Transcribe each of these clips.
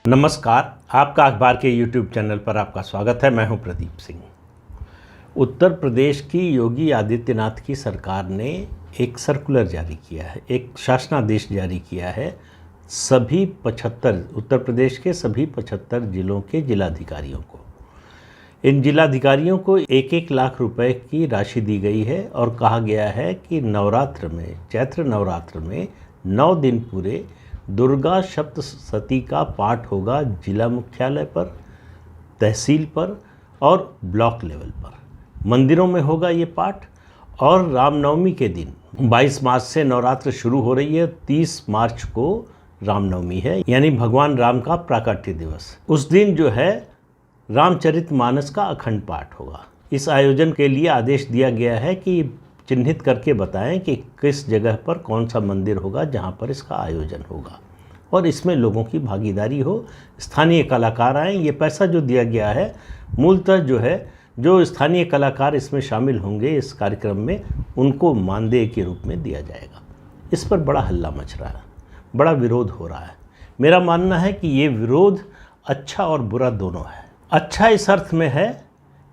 नमस्कार, आपका अखबार के YouTube चैनल पर आपका स्वागत है। मैं हूं प्रदीप सिंह। उत्तर प्रदेश की योगी आदित्यनाथ की सरकार ने एक सर्कुलर जारी किया है, एक शासनादेश जारी किया है। सभी 75 उत्तर प्रदेश के सभी 75 जिलों के जिलाधिकारियों को, इन जिलाधिकारियों को 1-1 लाख रुपए की राशि दी गई है और कहा गया है कि नवरात्र में, चैत्र नवरात्र में 9 दिन पूरे दुर्गा सप्तशती का पाठ होगा जिला मुख्यालय पर, तहसील पर और ब्लॉक लेवल पर। मंदिरों में होगा ये पाठ। और रामनवमी के दिन 22 मार्च से नवरात्र शुरू हो रही है। 30 मार्च को रामनवमी है, यानी भगवान राम का प्राकट्य दिवस। उस दिन जो है रामचरितमानस का अखंड पाठ होगा। इस आयोजन के लिए आदेश दिया गया है कि चिन्हित करके बताएं कि किस जगह पर कौन सा मंदिर होगा जहां पर इसका आयोजन होगा और इसमें लोगों की भागीदारी हो, स्थानीय कलाकार आएँ। ये पैसा जो दिया गया है मूलतः जो है, जो स्थानीय कलाकार इसमें शामिल होंगे इस कार्यक्रम में, उनको मानदेय के रूप में दिया जाएगा। इस पर बड़ा हल्ला मच रहा है, बड़ा विरोध हो रहा है। मेरा मानना है कि ये विरोध अच्छा और बुरा दोनों है। अच्छा इस अर्थ में है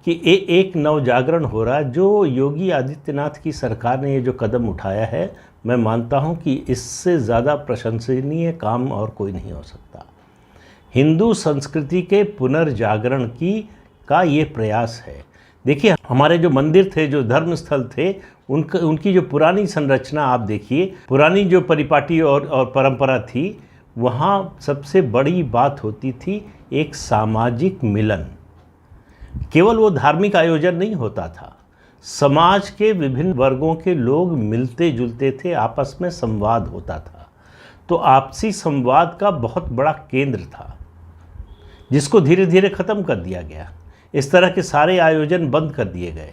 कि एक नवजागरण हो रहा है। जो योगी आदित्यनाथ की सरकार ने ये जो कदम उठाया है, मैं मानता हूँ कि इससे ज़्यादा प्रशंसनीय काम और कोई नहीं हो सकता। हिंदू संस्कृति के पुनर्जागरण का ये प्रयास है। देखिए, हमारे जो मंदिर थे, जो धर्मस्थल थे, उनकी जो पुरानी संरचना आप देखिए, पुरानी जो परिपाटी और परंपरा थी, वहाँ सबसे बड़ी बात होती थी एक सामाजिक मिलन। केवल वो धार्मिक आयोजन नहीं होता था, समाज के विभिन्न वर्गों के लोग मिलते जुलते थे, आपस में संवाद होता था। तो आपसी संवाद का बहुत बड़ा केंद्र था, जिसको धीरे धीरे ख़त्म कर दिया गया। इस तरह के सारे आयोजन बंद कर दिए गए।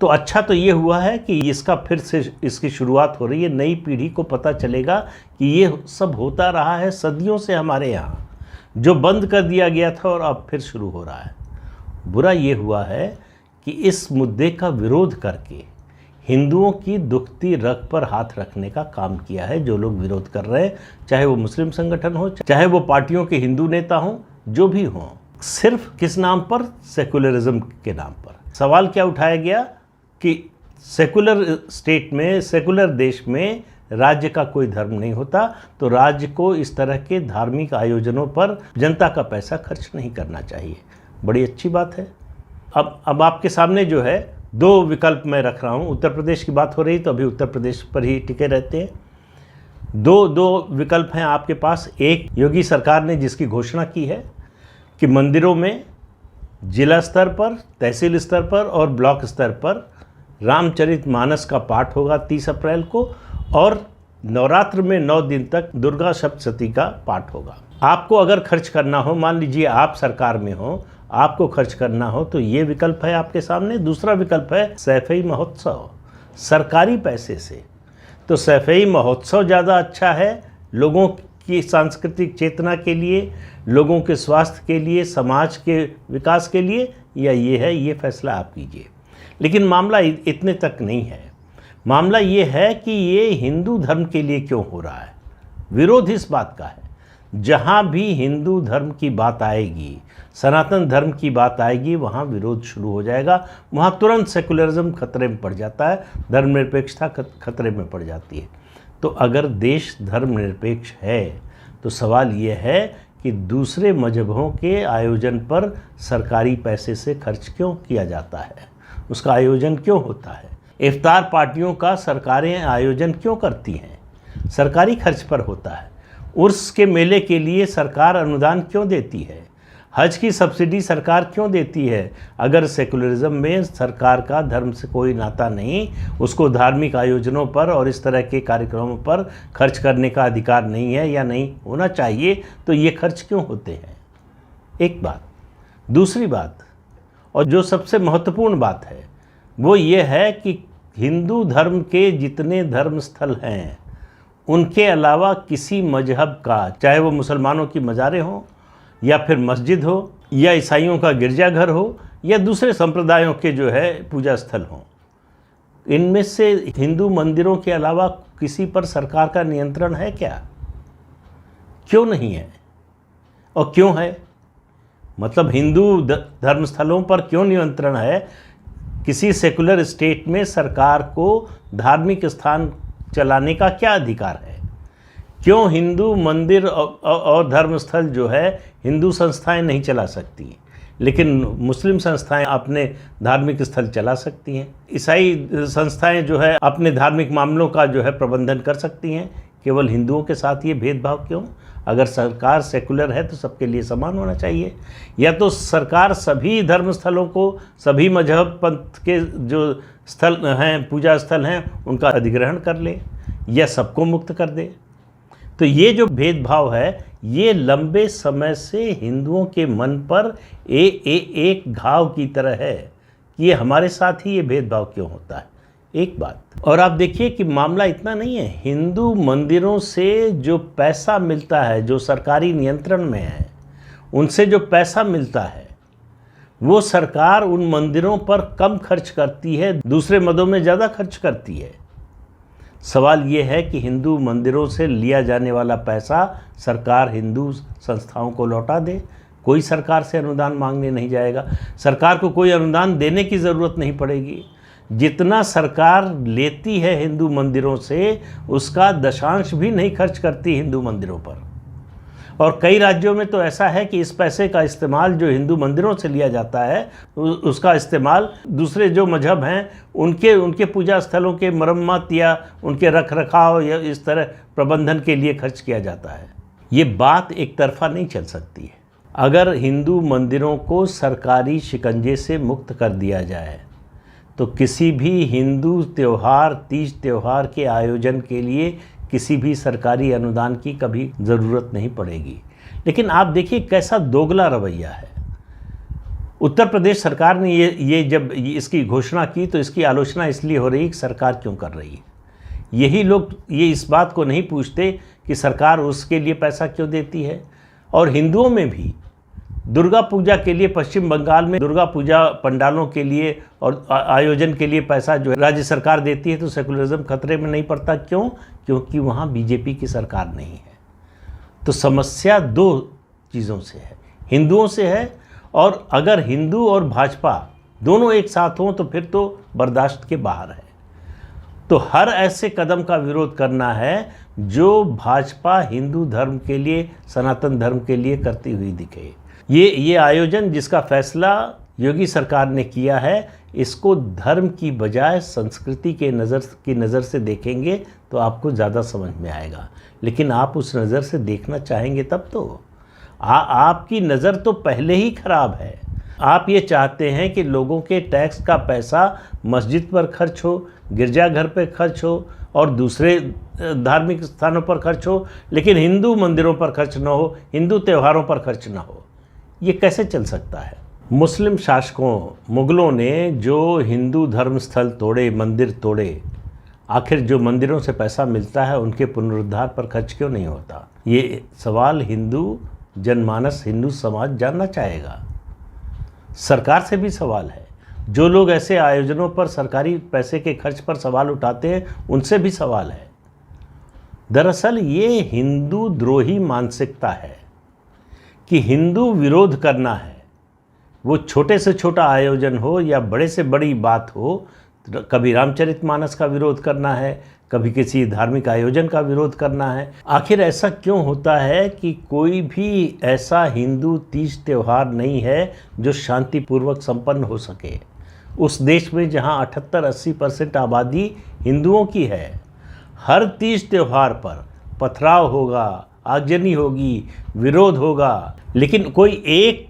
तो अच्छा तो ये हुआ है कि इसका फिर से इसकी शुरुआत हो रही है। नई पीढ़ी को पता चलेगा कि ये सब होता रहा है सदियों से हमारे यहाँ, जो बंद कर दिया गया था और अब फिर शुरू हो रहा है। बुरा ये हुआ है कि इस मुद्दे का विरोध करके हिंदुओं की दुखती रग पर हाथ रखने का काम किया है जो लोग विरोध कर रहे हैं, चाहे वो मुस्लिम संगठन हो, चाहे वो पार्टियों के हिंदू नेता हों, जो भी हों। सिर्फ किस नाम पर? सेकुलरिज्म के नाम पर। सवाल क्या उठाया गया कि सेकुलर स्टेट में, सेकुलर देश में राज्य का कोई धर्म नहीं होता, तो राज्य को इस तरह के धार्मिक आयोजनों पर जनता का पैसा खर्च नहीं करना चाहिए। बड़ी अच्छी बात है। अब आपके सामने जो है 2 विकल्प मैं रख रहा हूँ। उत्तर प्रदेश की बात हो रही तो अभी उत्तर प्रदेश पर ही टिके रहते हैं। दो विकल्प हैं आपके पास। एक, योगी सरकार ने जिसकी घोषणा की है कि मंदिरों में जिला स्तर पर, तहसील स्तर पर और ब्लॉक स्तर पर रामचरितमानस का पाठ होगा 30 अप्रैल को, और नवरात्र में 9 दिन तक दुर्गा सप्तशती का पाठ होगा। आपको अगर खर्च करना हो, मान लीजिए आप सरकार में हो, आपको खर्च करना हो, तो ये विकल्प है आपके सामने। दूसरा विकल्प है सैफई महोत्सव, सरकारी पैसे से। तो सैफई महोत्सव ज़्यादा अच्छा है लोगों की सांस्कृतिक चेतना के लिए, लोगों के स्वास्थ्य के लिए, समाज के विकास के लिए, या ये है, ये फैसला आप कीजिए। लेकिन मामला इतने तक नहीं है। मामला ये है कि ये हिंदू धर्म के लिए क्यों हो रहा है। विरोध इस बात का है, जहाँ भी हिंदू धर्म की बात आएगी, सनातन धर्म की बात आएगी, वहाँ विरोध शुरू हो जाएगा। वहाँ तुरंत सेकुलरिज्म खतरे में पड़ जाता है, धर्मनिरपेक्षता खतरे में पड़ जाती है। तो अगर देश धर्मनिरपेक्ष है तो सवाल ये है कि दूसरे मजहबों के आयोजन पर सरकारी पैसे से खर्च क्यों किया जाता है, उसका आयोजन क्यों होता है। इफ्तार पार्टियों का सरकारें आयोजन क्यों करती हैं, सरकारी खर्च पर होता है। उर्स के मेले के लिए सरकार अनुदान क्यों देती है, हज की सब्सिडी सरकार क्यों देती है। अगर सेकुलरिज्म में सरकार का धर्म से कोई नाता नहीं, उसको धार्मिक आयोजनों पर और इस तरह के कार्यक्रमों पर खर्च करने का अधिकार नहीं है या नहीं होना चाहिए, तो ये खर्च क्यों होते हैं। एक बात। दूसरी बात, और जो सबसे महत्वपूर्ण बात है, वो ये है कि हिंदू धर्म के जितने धर्मस्थल हैं, उनके अलावा किसी मजहब का, चाहे वो मुसलमानों की मज़ारें हों, या फिर मस्जिद हो, या ईसाइयों का गिरजाघर हो, या दूसरे संप्रदायों के जो है पूजा स्थल हों, इनमें से हिंदू मंदिरों के अलावा किसी पर सरकार का नियंत्रण है क्या? क्यों नहीं है? और क्यों है? मतलब हिंदू धर्मस्थलों पर क्यों नियंत्रण है? किसी सेकुलर स्टेट में सरकार को धार्मिक स्थान चलाने का क्या अधिकार है? क्यों हिंदू मंदिर और धर्मस्थल जो है हिंदू संस्थाएं नहीं चला सकती, लेकिन मुस्लिम संस्थाएं अपने धार्मिक स्थल चला सकती हैं? ईसाई संस्थाएं जो है अपने धार्मिक मामलों का जो है प्रबंधन कर सकती हैं। केवल हिंदुओं के साथ ये भेदभाव क्यों? अगर सरकार सेकुलर है तो सबके लिए समान होना चाहिए। या तो सरकार सभी धर्मस्थलों को, सभी मजहब पंथ के जो स्थल हैं, पूजा स्थल हैं, उनका अधिग्रहण कर ले या सबको मुक्त कर दे। तो ये जो भेदभाव है ये लंबे समय से हिंदुओं के मन पर एक घाव की तरह है कि ये हमारे साथ ही ये भेदभाव क्यों होता है। एक बात और आप देखिए कि मामला इतना नहीं है, हिंदू मंदिरों से जो पैसा मिलता है, जो सरकारी नियंत्रण में है, उनसे जो पैसा मिलता है वो सरकार उन मंदिरों पर कम खर्च करती है, दूसरे मदों में ज़्यादा खर्च करती है। सवाल ये है कि हिंदू मंदिरों से लिया जाने वाला पैसा सरकार हिंदू संस्थाओं को लौटा दे। कोई सरकार से अनुदान मांगने नहीं जाएगा, सरकार को कोई अनुदान देने की ज़रूरत नहीं पड़ेगी। जितना सरकार लेती है हिंदू मंदिरों से उसका दशांश भी नहीं खर्च करती हिंदू मंदिरों पर। और कई राज्यों में तो ऐसा है कि इस पैसे का इस्तेमाल जो हिंदू मंदिरों से लिया जाता है उसका इस्तेमाल दूसरे जो मजहब हैं उनके पूजा स्थलों के मरम्मत या उनके रख रखाव या इस तरह प्रबंधन के लिए खर्च किया जाता है। ये बात एक तरफा नहीं चल सकती है। अगर हिंदू मंदिरों को सरकारी शिकंजे से मुक्त कर दिया जाए तो किसी भी हिंदू त्यौहार, तीज त्यौहार के आयोजन के लिए किसी भी सरकारी अनुदान की कभी ज़रूरत नहीं पड़ेगी। लेकिन आप देखिए कैसा दोगला रवैया है। उत्तर प्रदेश सरकार ने ये जब इसकी घोषणा की तो इसकी आलोचना इसलिए हो रही है कि सरकार क्यों कर रही है। यही लोग ये इस बात को नहीं पूछते कि सरकार उसके लिए पैसा क्यों देती है। और हिंदुओं में भी दुर्गा पूजा के लिए पश्चिम बंगाल में दुर्गा पूजा पंडालों के लिए और आयोजन के लिए पैसा जो है राज्य सरकार देती है तो सेकुलरिज्म खतरे में नहीं पड़ता। क्यों? क्योंकि वहाँ बीजेपी की सरकार नहीं है। तो समस्या दो चीज़ों से है, हिंदुओं से है, और अगर हिंदू और भाजपा दोनों एक साथ हों तो फिर तो बर्दाश्त के बाहर है। तो हर ऐसे कदम का विरोध करना है जो भाजपा हिंदू धर्म के लिए, सनातन धर्म के लिए करती हुई दिखे। ये आयोजन जिसका फैसला योगी सरकार ने किया है, इसको धर्म की बजाय संस्कृति के नज़र से देखेंगे तो आपको ज़्यादा समझ में आएगा। लेकिन आप उस नज़र से देखना चाहेंगे तब तो आपकी नज़र तो पहले ही खराब है। आप ये चाहते हैं कि लोगों के टैक्स का पैसा मस्जिद पर खर्च हो, गिरजाघर पर खर्च हो और दूसरे धार्मिक स्थानों पर खर्च हो, लेकिन हिंदू मंदिरों पर खर्च ना हो, हिंदू त्योहारों पर खर्च ना हो। ये कैसे चल सकता है? मुस्लिम शासकों, मुग़लों ने जो हिंदू धर्मस्थल तोड़े, मंदिर तोड़े, आखिर जो मंदिरों से पैसा मिलता है उनके पुनरुद्धार पर खर्च क्यों नहीं होता? ये सवाल हिंदू जनमानस, हिंदू समाज जानना चाहेगा। सरकार से भी सवाल है। जो लोग ऐसे आयोजनों पर सरकारी पैसे के खर्च पर सवाल उठाते हैं उनसे भी सवाल है। दरअसल ये हिंदू द्रोही मानसिकता है कि हिंदू विरोध करना है, वो छोटे से छोटा आयोजन हो या बड़े से बड़ी बात हो। कभी रामचरितमानस का विरोध करना है, कभी किसी धार्मिक आयोजन का विरोध करना है। आखिर ऐसा क्यों होता है कि कोई भी ऐसा हिंदू तीज त्यौहार नहीं है जो शांतिपूर्वक संपन्न हो सके? उस देश में जहां 78-80% आबादी हिंदुओं की है, हर तीज त्यौहार पर पथराव होगा, आगजनी होगी, विरोध होगा। लेकिन कोई एक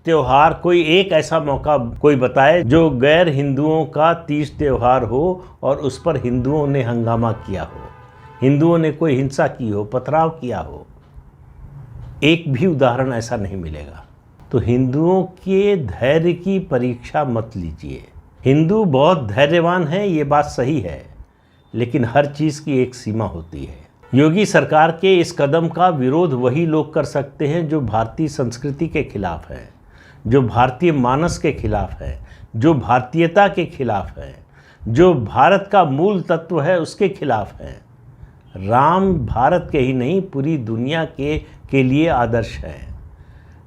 त्यौहार, कोई एक ऐसा मौका कोई बताए जो गैर हिंदुओं का तीज त्यौहार हो और उस पर हिंदुओं ने हंगामा किया हो, हिंदुओं ने कोई हिंसा की हो, पथराव किया हो। एक भी उदाहरण ऐसा नहीं मिलेगा। तो हिंदुओं के धैर्य की परीक्षा मत लीजिए। हिंदू बहुत धैर्यवान हैं, ये बात सही है, लेकिन हर चीज़ की एक सीमा होती है। योगी सरकार के इस कदम का विरोध वही लोग कर सकते हैं जो भारतीय संस्कृति के खिलाफ है, जो भारतीय मानस के खिलाफ है, जो भारतीयता के खिलाफ है, जो भारत का मूल तत्व है उसके खिलाफ है। राम भारत के ही नहीं पूरी दुनिया के लिए आदर्श है।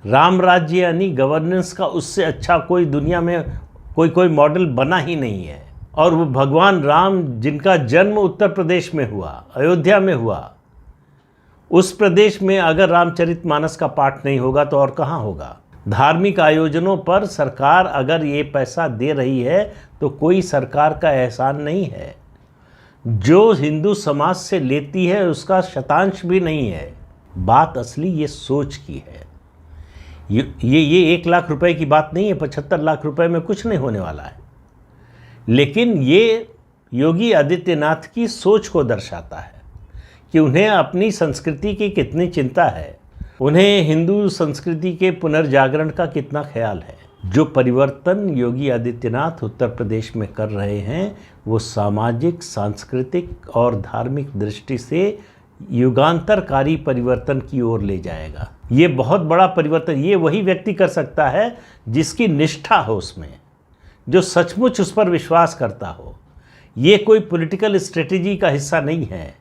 राम राज्य यानी गवर्नेंस का उससे अच्छा कोई दुनिया में कोई मॉडल बना ही नहीं है। और वो भगवान राम जिनका जन्म उत्तर प्रदेश में हुआ, अयोध्या में हुआ, उस प्रदेश में अगर रामचरितमानस का पाठ नहीं होगा तो और कहाँ होगा। धार्मिक आयोजनों पर सरकार अगर ये पैसा दे रही है तो कोई सरकार का एहसान नहीं है। जो हिंदू समाज से लेती है उसका शतांश भी नहीं है। बात असली ये सोच की है। ये 1 लाख रुपए की बात नहीं है, 75 लाख रुपए में कुछ नहीं होने वाला है। लेकिन ये योगी आदित्यनाथ की सोच को दर्शाता है कि उन्हें अपनी संस्कृति की कितनी चिंता है, उन्हें हिंदू संस्कृति के पुनर्जागरण का कितना ख्याल है। जो परिवर्तन योगी आदित्यनाथ उत्तर प्रदेश में कर रहे हैं वो सामाजिक, सांस्कृतिक और धार्मिक दृष्टि से युगांतरकारी परिवर्तन की ओर ले जाएगा। ये बहुत बड़ा परिवर्तन ये वही व्यक्ति कर सकता है जिसकी निष्ठा हो उसमें, जो सचमुच उस पर विश्वास करता हो। ये कोई पॉलिटिकल स्ट्रेटेजी का हिस्सा नहीं है।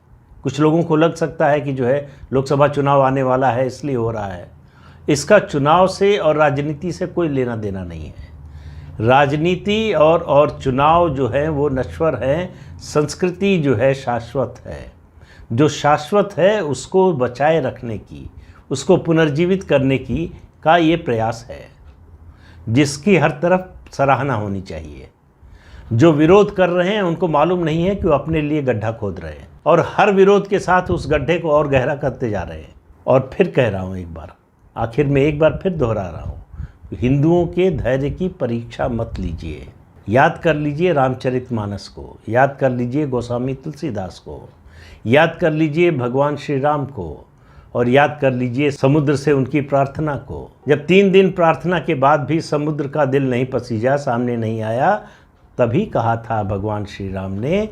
कुछ लोगों को लग सकता है कि जो है लोकसभा चुनाव आने वाला है इसलिए हो रहा है। इसका चुनाव से और राजनीति से कोई लेना देना नहीं है। राजनीति और चुनाव जो है वो नश्वर है, संस्कृति जो है शाश्वत है। जो शाश्वत है उसको बचाए रखने की, उसको पुनर्जीवित करने की का ये प्रयास है, जिसकी हर तरफ सराहना होनी चाहिए। जो विरोध कर रहे हैं उनको मालूम नहीं है कि वो अपने लिए गड्ढा खोद रहे हैं और हर विरोध के साथ उस गड्ढे को और गहरा करते जा रहे हैं। और फिर कह रहा हूँ, एक बार आखिर में एक बार फिर दोहरा रहा हूँ, हिंदुओं के धैर्य की परीक्षा मत लीजिए। याद कर लीजिए रामचरितमानस को, याद कर लीजिए गोस्वामी तुलसीदास को, याद कर लीजिए भगवान श्री राम को, और याद कर लीजिए समुद्र से उनकी प्रार्थना को। जब 3 दिन प्रार्थना के बाद भी समुद्र का दिल नहीं पसीजा, सामने नहीं आया, तभी कहा था भगवान श्री राम ने,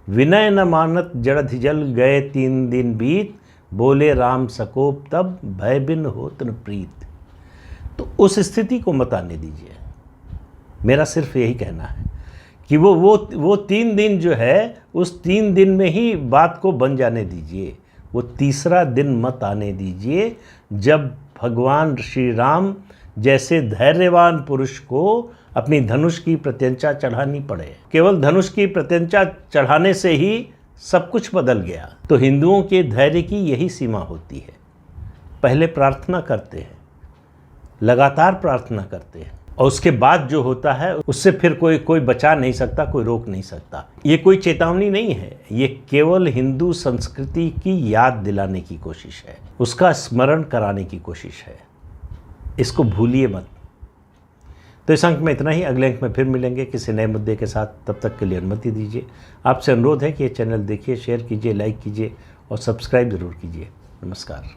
विनय न मानत जड़धि जल गए 3 दिन बीत, बोले राम सकोप तब भय बिन होत न प्रीत। तो उस स्थिति को मत आने दीजिए। मेरा सिर्फ यही कहना है कि वो 3 दिन जो है उस 3 दिन में ही बात को बन जाने दीजिए। वो तीसरा दिन मत आने दीजिए जब भगवान श्री राम जैसे धैर्यवान पुरुष को अपनी धनुष की प्रत्यंचा चढ़ानी पड़े। केवल धनुष की प्रत्यंचा चढ़ाने से ही सब कुछ बदल गया। तो हिंदुओं के धैर्य की यही सीमा होती है। पहले प्रार्थना करते हैं, लगातार प्रार्थना करते हैं, और उसके बाद जो होता है उससे फिर कोई बचा नहीं सकता, कोई रोक नहीं सकता। ये कोई चेतावनी नहीं है, ये केवल हिंदू संस्कृति की याद दिलाने की कोशिश है, उसका स्मरण कराने की कोशिश है। इसको भूलिए मत। तो इस अंक में इतना ही। अगले अंक में फिर मिलेंगे किसी नए मुद्दे के साथ। तब तक के लिए अनुमति दीजिए। आपसे अनुरोध है कि ये चैनल देखिए, शेयर कीजिए, लाइक कीजिए और सब्सक्राइब ज़रूर कीजिए। नमस्कार।